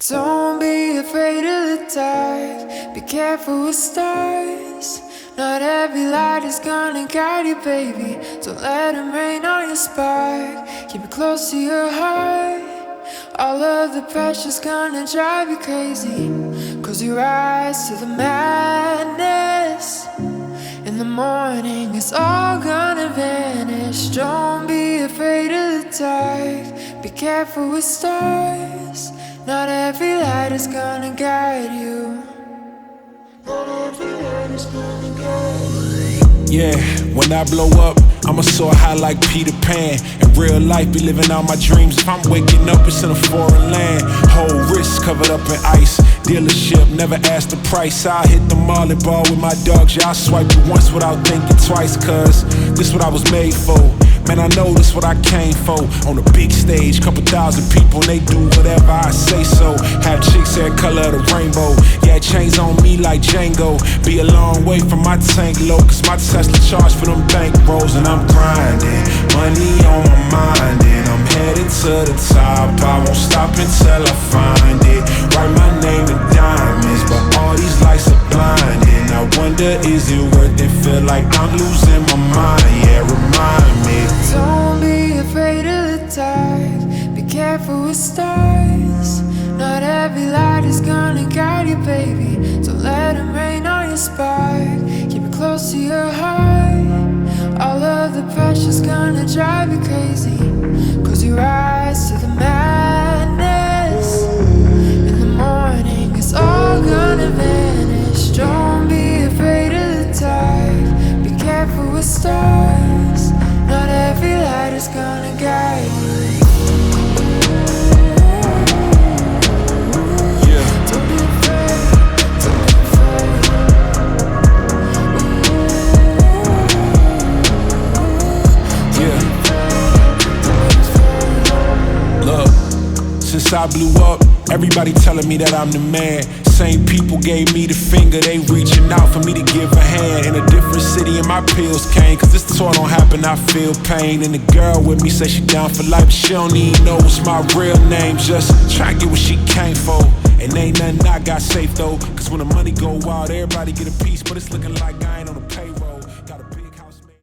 Don't be afraid of the dark. Be careful with stars. Not every light is gonna guide you, baby. Don't let them rain on your spark. Keep it close to your heart. All of the pressure's gonna drive you crazy. Close your eyes to the madness. In the morning it's all gonna vanish. Don't be afraid of the dark. Be careful with stars. Not every light is gonna guide you. Not every light is gonna guide you. Yeah, when I blow up, I'ma soar high like Peter Pan. In real life, be living out my dreams. If I'm waking up, it's in a foreign land. Whole wrist covered up in ice. Dealership, never ask the price. I hit the mall and ball with my dogs. Yeah, I swipe you once without thinking twice. Cause this what I was made for. Man, I know this what I came for. On the big stage, couple thousand people, and they do whatever I say so. Have chicks hair color of the rainbow. Yeah, chains on me like Django. Be a long way from my tank low, cause my Tesla charge for them bank rolls. And I'm grinding, money on my mind, and I'm headed to the top. I won't stop until I find it. Write my name in diamonds, but all these lights are blinding. I wonder, is it worth it? Feel like I'm losing my mind. Yeah, remind me. Don't be afraid of the dark. Be careful with stars. Not every light is gonna guide you, baby. Don't let them rain on your spark. Keep it close to your heart. All of the pressure's gonna drive you crazy. Close your eyes to the madness. In the morning it's all gonna vanish. Don't be afraid of the dark. Be careful with stars. Not every light is gonna guide you. Don't be afraid, don't be afraid. Yeah. Look, since I blew up, everybody telling me that I'm the man. Same people gave me the finger, they reaching out for me to give a hand. In a different city and my pills came, cause this tour don't happen, I feel pain. And the girl with me say she down for life, but she don't even know what's my real name. Just try to get what she came for. And ain't nothing I got safe though, cause when the money go wild, everybody get a piece. But it's looking like I ain't on the